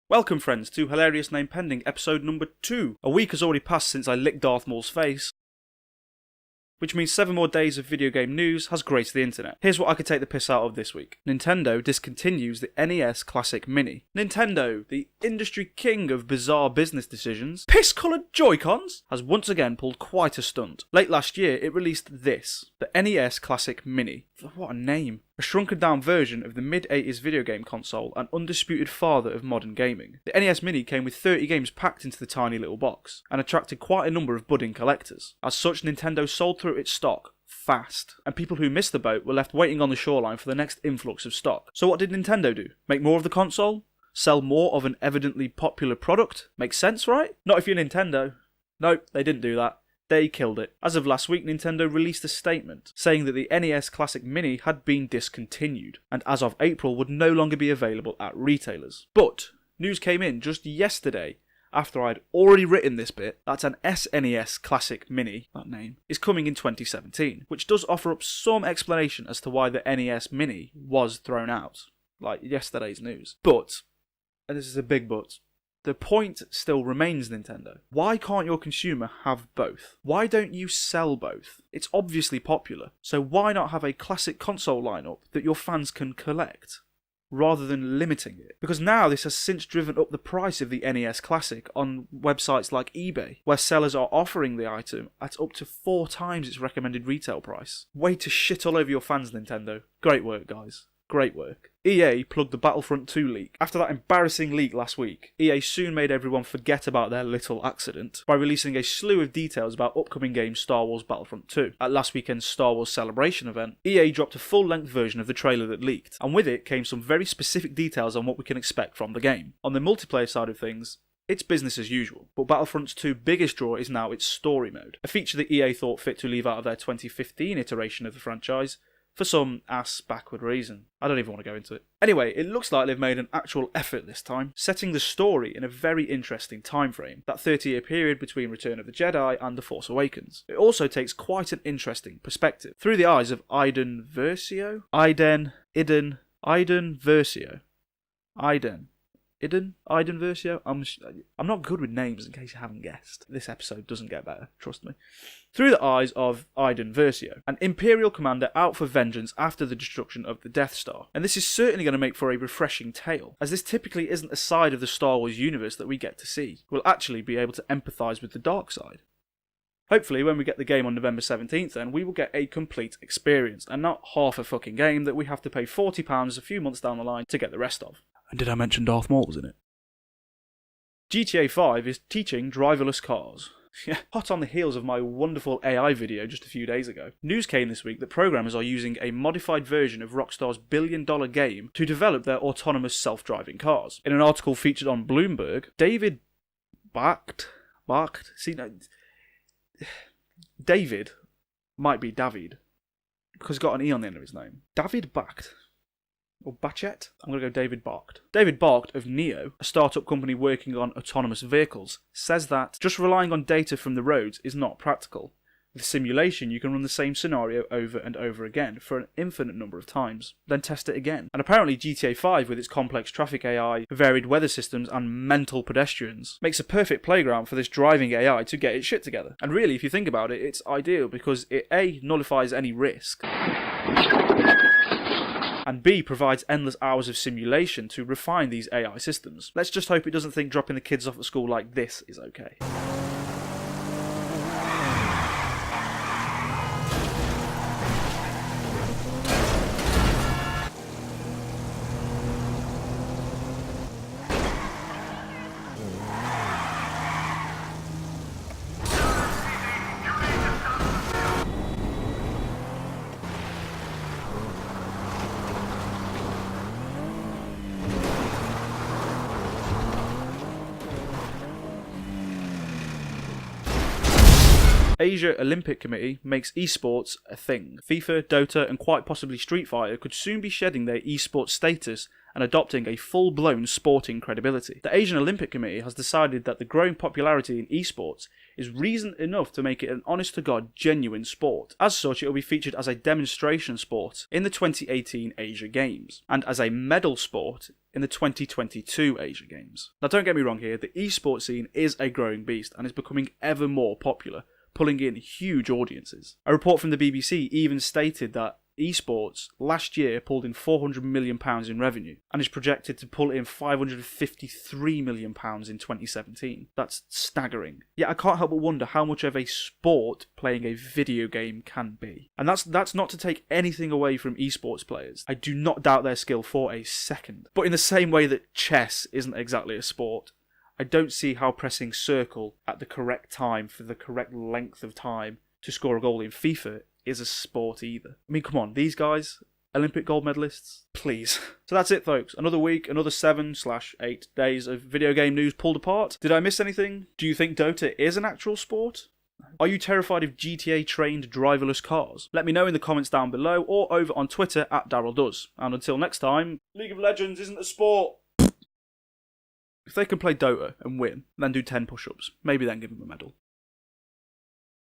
Welcome friends to Hilarious Name Pending episode number 2. A week has already passed since I licked Darth Maul's face, which means 7 more days of video game news has graced the internet. Here's what I could take the piss out of this week. Nintendo discontinues the NES Classic Mini. Nintendo, the industry king of bizarre business decisions, piss-coloured Joy-Cons, has once again pulled quite a stunt. Late last year, it released this, the NES Classic Mini. What a name. A shrunken down version of the mid-80s video game console and undisputed father of modern gaming. The NES Mini came with 30 games packed into the tiny little box, and attracted quite a number of budding collectors. As such, Nintendo sold through its stock fast, and people who missed the boat were left waiting on the shoreline for the next influx of stock. So what did Nintendo do? Make more of the console? Sell more of an evidently popular product? Makes sense, right? Not if you're Nintendo. Nope, they didn't do that. They killed it. As of last week, Nintendo released a statement saying that the NES Classic Mini had been discontinued, and as of April would no longer be available at retailers. But news came in just yesterday, after I'd already written this bit, that an SNES Classic Mini, that name, is coming in 2017, which does offer up some explanation as to why the NES Mini was thrown out, like yesterday's news. But, and this is a big but, the point still remains, Nintendo. Why can't your consumer have both? Why don't you sell both? It's obviously popular, so why not have a classic console lineup that your fans can collect, rather than limiting it? Because now this has since driven up the price of the NES Classic on websites like eBay, where sellers are offering the item at up to 4 times its recommended retail price. Way to shit all over your fans, Nintendo. Great work, guys. Great work. EA plugged the Battlefront 2 leak. After that embarrassing leak last week, EA soon made everyone forget about their little accident by releasing a slew of details about upcoming game Star Wars Battlefront 2. At last weekend's Star Wars Celebration event, EA dropped a full-length version of the trailer that leaked, and with it came some very specific details on what we can expect from the game. On the multiplayer side of things, it's business as usual, but Battlefront's 2's biggest draw is now its story mode, a feature that EA thought fit to leave out of their 2015 iteration of the franchise, for some ass-backward reason. I don't even want to go into it. Anyway, it looks like they've made an actual effort this time, setting the story in a very interesting time frame, that 30-year period between Return of the Jedi and The Force Awakens. It also takes quite an interesting perspective, through the eyes of Iden Versio? Iden Versio. I'm not good with names, in case you haven't guessed. This episode doesn't get better, trust me. Through the eyes of Iden Versio, an Imperial commander out for vengeance after the destruction of the Death Star. And this is certainly going to make for a refreshing tale, as this typically isn't a side of the Star Wars universe that we get to see. We'll actually be able to empathise with the dark side. Hopefully, when we get the game on November 17th then, we will get a complete experience, and not half a fucking game that we have to pay £40 a few months down the line to get the rest of. And did I mention Darth Maul was in it? GTA 5 is teaching driverless cars. Yeah, hot on the heels of my wonderful AI video just a few days ago. News came this week that programmers are using a modified version of Rockstar's billion-dollar game to develop their autonomous self-driving cars. In an article featured on Bloomberg, David David might be David, because he's got an E on the end of his name. David Bacht. Or Batchet? I'm going to go David Barked. David Barked of Neo, a startup company working on autonomous vehicles, says that just relying on data from the roads is not practical. With simulation, you can run the same scenario over and over again for an infinite number of times, then test it again. And apparently GTA 5, with its complex traffic AI, varied weather systems, and mental pedestrians, makes a perfect playground for this driving AI to get its shit together. And really, if you think about it, it's ideal because it A, nullifies any risk, and B, provides endless hours of simulation to refine these AI systems. Let's just hope it doesn't think dropping the kids off at school like this is okay. Asia Olympic Committee makes esports a thing. FIFA, Dota, and quite possibly Street Fighter could soon be shedding their esports status and adopting a full-blown sporting credibility. The Asian Olympic Committee has decided that the growing popularity in esports is reason enough to make it an honest-to-God genuine sport. As such, it will be featured as a demonstration sport in the 2018 Asia Games, and as a medal sport in the 2022 Asia Games. Now don't get me wrong here, the esports scene is a growing beast and is becoming ever more popular, pulling in huge audiences. A report from the BBC even stated that esports last year pulled in £400 million in revenue and is projected to pull in £553 million in 2017. That's staggering. Yet I can't help but wonder how much of a sport playing a video game can be. And that's not to take anything away from esports players. I do not doubt their skill for a second. But in the same way that chess isn't exactly a sport, I don't see how pressing circle at the correct time for the correct length of time to score a goal in FIFA is a sport either. I mean, come on, these guys, Olympic gold medalists, please. So that's it, folks. Another week, another 7/8 days of video game news pulled apart. Did I miss anything? Do you think Dota is an actual sport? Are you terrified of GTA-trained driverless cars? Let me know in the comments down below or over on Twitter @DarylDoes. And until next time, League of Legends isn't a sport. If they can play Dota and win, then do 10 push-ups. Maybe then give them a medal.